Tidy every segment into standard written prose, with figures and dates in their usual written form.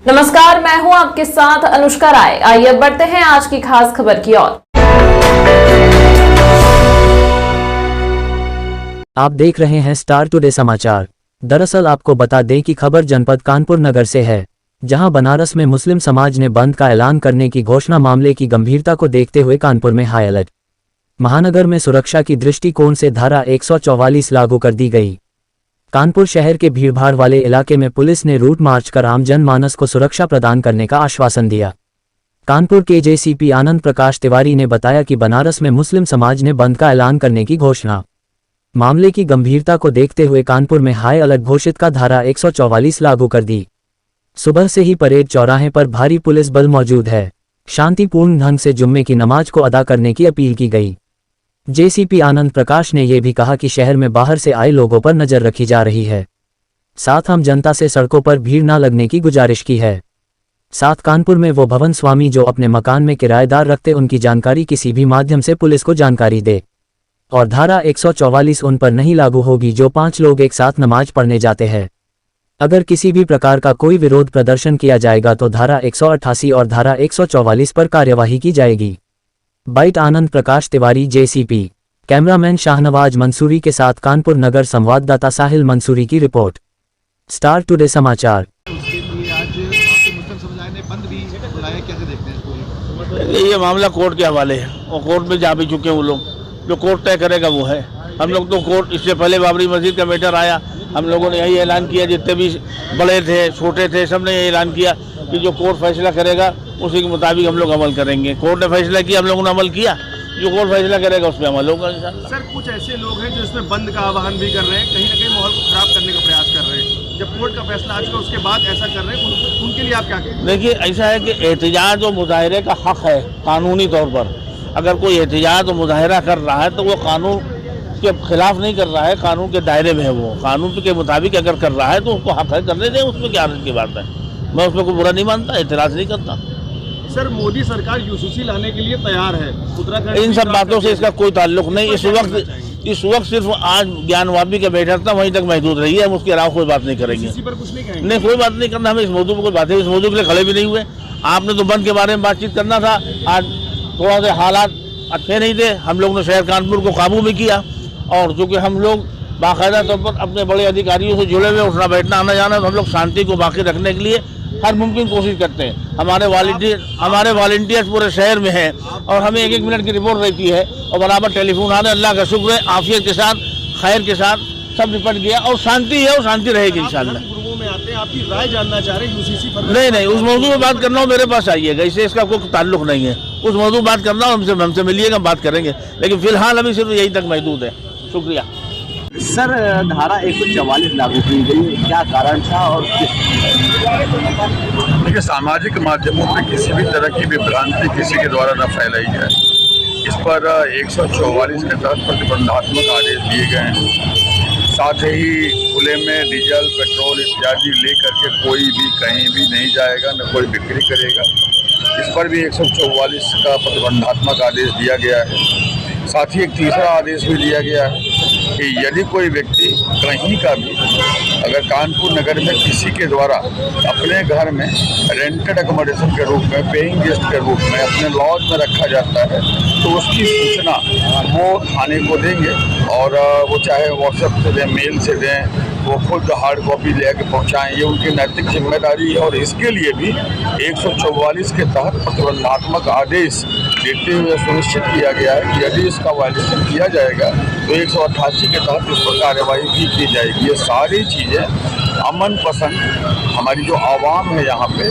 नमस्कार, मैं हूं आपके साथ अनुष्का राय। आइए अब बढ़ते हैं आज की खास खबर की ओर। आप देख रहे हैं स्टार टुडे समाचार। दरअसल आपको बता दें कि खबर जनपद कानपुर नगर से है, जहां बनारस में मुस्लिम समाज ने बंद का ऐलान करने की घोषणा। मामले की गंभीरता को देखते हुए कानपुर में हाई अलर्ट। महानगर में सुरक्षा की दृष्टिकोण से धारा 144 लागू कर दी गई। कानपुर शहर के भीड़भाड़ वाले इलाके में पुलिस ने रूट मार्च कर आम जनमानस को सुरक्षा प्रदान करने का आश्वासन दिया। कानपुर के जेसीपी आनंद प्रकाश तिवारी ने बताया कि बनारस में मुस्लिम समाज ने बंद का ऐलान करने की घोषणा। मामले की गंभीरता को देखते हुए कानपुर में हाई अलर्ट घोषित का धारा 144 लागू कर दी। सुबह से ही परेड चौराहे पर भारी पुलिस बल मौजूद है। शांतिपूर्ण ढंग से जुम्मे की नमाज को अदा करने की अपील की गई। जेसीपी आनंद प्रकाश ने यह भी कहा कि शहर में बाहर से आए लोगों पर नजर रखी जा रही है। साथ हम जनता से सड़कों पर भीड़ न लगने की गुजारिश की है। साथ कानपुर में वो भवन स्वामी जो अपने मकान में किराएदार रखते उनकी जानकारी किसी भी माध्यम से पुलिस को जानकारी दे। और धारा 144 उन पर नहीं लागू होगी जो 5 लोग एक साथ नमाज पढ़ने जाते हैं। अगर किसी भी प्रकार का कोई विरोध प्रदर्शन किया जाएगा तो धारा 188 और धारा 144 पर कार्यवाही की जाएगी। Bite Anand Prakash Tiwari JCB. Cameraman Shahnawaz Mansuri के साथ कानपुर नगर संवाददाता साहिल मंसूरी की रिपोर्ट, स्टार टुडे समाचार। ये मामला कोर्ट के हवाले है और कोर्ट में जा भी चुके हैं वो लोग। जो कोर्ट तय करेगा वो है। हम लोग तो कोर्ट, इससे पहले बाबरी मस्जिद का मैटर आया, हम लोगों ने यही ऐलान किया, जितने भी बड़े थे छोटे थे सब ने यही ऐलान किया कि जो कोर्ट फैसला करेगा उसी के मुताबिक हम लोग अमल करेंगे। कोर्ट ने फैसला किया, हम लोगों ने अमल किया, जो कोर्ट फैसला करेगा उस पर अमल होगा इंशाल्लाह। सर, कुछ ऐसे लोग हैं जो इसमें बंद का आह्वान भी कर रहे हैं, कहीं ना कहीं माहौल को खराब करने का प्रयास कर रहे हैं। जब कोर्ट का फैसला आ चुका उसके बाद ऐसा कर रहे हैं, उनके लिए आप क्या कहें? देखिए, ऐसा है कि एहतजाज और मुजाहरे का हक है कानूनी तौर पर। अगर कोई एहतजाज और मुजाहरा कर रहा है तो वो कानून के खिलाफ नहीं कर रहा है, कानून के दायरे में है। वो कानून के मुताबिक अगर कर रहा है तो उसको हक है, करने दें, उसमें क्या की बात है। मैं उसमें कोई बुरा नहीं मानता, एतराज़ नहीं करता। सर, मोदी सरकार यूसीसी लाने के लिए तैयार है, उत्तराखंड इन सब बातों से इसका कोई ताल्लुक नहीं। इस वक्त सिर्फ आज ज्ञानवापी का बैठक था, वहीं तक महदूद रही है। हम उसके अलावा कोई बात नहीं करेंगे। पर कुछ नहीं कहेंगे? नहीं, कोई बात नहीं करना। हमें इस मौजूद पर कोई बात है, इस मौजूद के लिए खड़े भी नहीं हुए। आपने तो बंद के बारे में बातचीत करना था। आज थोड़ा सा हालात अच्छे नहीं थे, हम लोग ने शहर कानपुर को काबू में किया। और चूँकि हम लोग बाकायदा तौर पर अपने बड़े अधिकारियों से जुड़े हुए, उठना बैठना आना जाना, तो हम लोग शांति को बाकी रखने के लिए हर मुमकिन कोशिश करते हैं। हमारे वॉलंटियर्स पूरे शहर में हैं और हमें 1-1 मिनट की रिपोर्ट रहती है और बराबर टेलीफोन आ रहे। अल्लाह का शुक्र है, आफियत के साथ, खैर के साथ सब निपट गया और शांति है और शांति रहेगी इंशाल्लाह। गुरुओं में आते हैं, आपकी राय जानना चाह रहे हैं यूसीसी पर? नहीं, उस मौजूद में बात करना हो मेरे पास आइएगा, इससे इसका कोई ताल्लुक नहीं है। उस मौजूद बात करना हो हमसे मिलिएगा, बात करेंगे। लेकिन फिलहाल अभी सिर्फ यही तक महदूद है। शुक्रिया। सर, धारा 144 लागू की गई, क्या कारण था? और देखिए, सामाजिक माध्यमों पर किसी भी तरह की विभ्रांति किसी के द्वारा न फैलाई जाए, इस पर 144 के तहत प्रतिबंधात्मक आदेश दिए गए हैं। साथ ही खुले में डीजल, पेट्रोल इत्यादि ले करके कोई भी कहीं भी नहीं जाएगा, न कोई बिक्री करेगा। इस पर भी 144 का प्रतिबंधात्मक आदेश दिया गया है। साथ ही एक तीसरा आदेश भी दिया गया है कि यदि कोई व्यक्ति कहीं का भी अगर कानपुर नगर में किसी के द्वारा अपने घर में रेंटेड अकोमोडेशन के रूप में, पेइंग गेस्ट के रूप में अपने लॉज में रखा जाता है तो उसकी सूचना वो थाने को देंगे और वो चाहे व्हाट्सएप से दें, मेल से दें, वो खुद हार्ड कॉपी ले आके पहुँचाएँ, ये उनकी नैतिक जिम्मेदारी है। और इसके लिए भी 144 के तहत प्रतिबंधात्मक आदेश देते हुए सुनिश्चित किया गया है कि यदि इसका वायलेशन किया जाएगा तो 188 के तहत इस पर कार्रवाई भी की जाएगी। ये सारी चीज़ें अमन पसंद हमारी जो आवाम है यहाँ पे,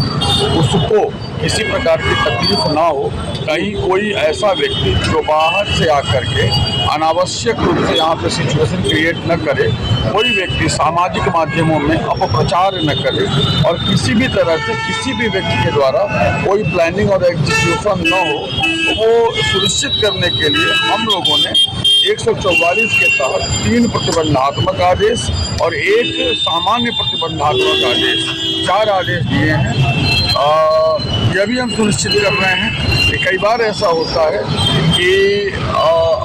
उसको किसी प्रकार की तकलीफ ना हो। कहीं कोई ऐसा व्यक्ति जो बाहर से आकर के अनावश्यक रूप से यहाँ पे सिचुएशन क्रिएट न करे, कोई व्यक्ति सामाजिक माध्यमों में अपप्रचार न करे और किसी भी तरह से किसी भी व्यक्ति के द्वारा कोई प्लानिंग और एग्जीक्यूशन न हो, वो सुनिश्चित करने के लिए हम लोगों ने 144 के तहत 3 प्रतिबंधात्मक आदेश और 1 सामान्य प्रतिबंधात्मक आदेश, 4 आदेश दिए हैं। यह भी हम सुनिश्चित कर रहे हैं कि कई बार ऐसा होता है कि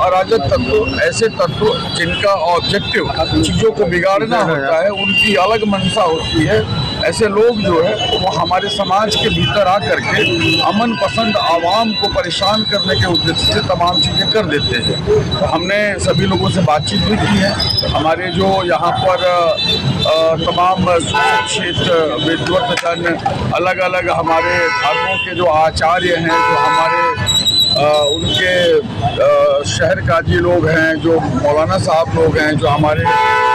अराजक तत्व, ऐसे तत्व जिनका ऑब्जेक्टिव चीज़ों को बिगाड़ना होता है, उनकी अलग मंशा होती है ऐसे लोग जो है वो हमारे समाज के भीतर आकर के अमन पसंद आवाम को परेशान करने के उद्देश्य से तमाम चीज़ें कर देते हैं। तो हमने सभी लोगों से बातचीत भी की है। हमारे जो यहाँ पर तमाम क्षेत्र विद्वत जन, अलग अलग हमारे धर्मों के जो आचार्य हैं, जो हमारे उनके शहर काजी लोग हैं, जो मौलाना साहब लोग हैं, जो हमारे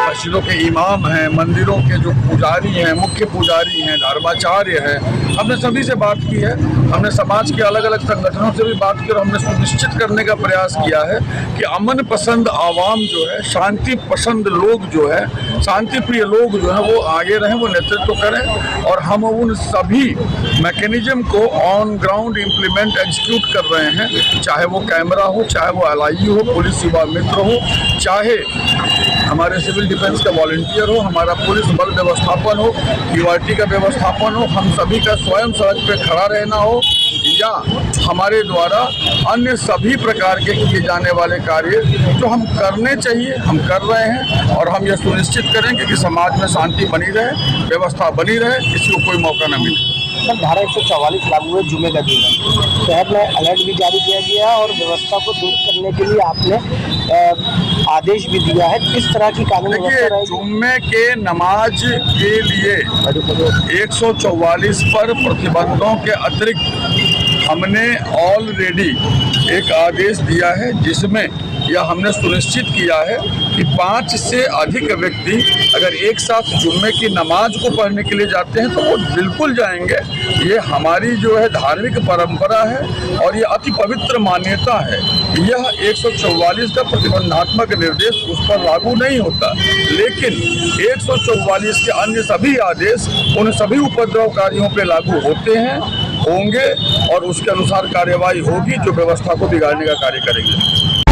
मस्जिदों के इमाम हैं, मंदिरों के जो पुजारी हैं, मुख्य पुजारी हैं, धर्माचार्य हैं, हमने सभी से बात की है। हमने समाज के अलग अलग संगठनों से भी बात की और हमने सुनिश्चित करने का प्रयास किया है कि अमन पसंद आवाम जो है, शांति पसंद लोग जो है, शांति प्रिय लोग जो है वो आगे रहें, वो नेतृत्व करें। और हम उन सभी मैकेनिज्म को ऑन ग्राउंड इम्प्लीमेंट एग्जीक्यूट कर रहे हैं, चाहे वो कैमरा हो, चाहे वो LIU हो, पुलिस युवा मित्र हो, चाहे हमारे सिविल डिफेंस का वॉलंटियर हो, हमारा पुलिस बल व्यवस्थापन हो, URT का व्यवस्थापन हो, हम सभी का स्वयं सड़क पे खड़ा रहना हो, या हमारे द्वारा अन्य सभी प्रकार के किए जाने वाले कार्य जो हम करने चाहिए हम कर रहे हैं। और हम यह सुनिश्चित करेंगे कि समाज में शांति बनी रहे, व्यवस्था बनी रहे, किसी को कोई मौका न मिले। सर, धारा 144 लागू है, जुमे का दिन है, शहर में अलर्ट भी जारी किया गया है और व्यवस्था को दूर करने के लिए आपने आदेश भी दिया है। किस तरह की कानूनी व्यवस्था रहेगी? जुम्मे के नमाज के लिए 144 पर प्रतिबंधों के अतिरिक्त हमने ऑलरेडी एक आदेश दिया है, जिसमें यह हमने सुनिश्चित किया है कि 5 से अधिक व्यक्ति अगर एक साथ जुम्मे की नमाज को पढ़ने के लिए जाते हैं तो वो बिल्कुल जाएंगे। ये हमारी जो है धार्मिक परंपरा है और ये अति पवित्र मान्यता है। यह 144 का प्रतिबंधात्मक निर्देश उस पर लागू नहीं होता, लेकिन 144 के अन्य सभी आदेश उन सभी उपद्रवकारियों पर लागू होते हैं, होंगे और उसके अनुसार कार्यवाही होगी जो व्यवस्था को बिगाड़ने का कार्य करेंगे।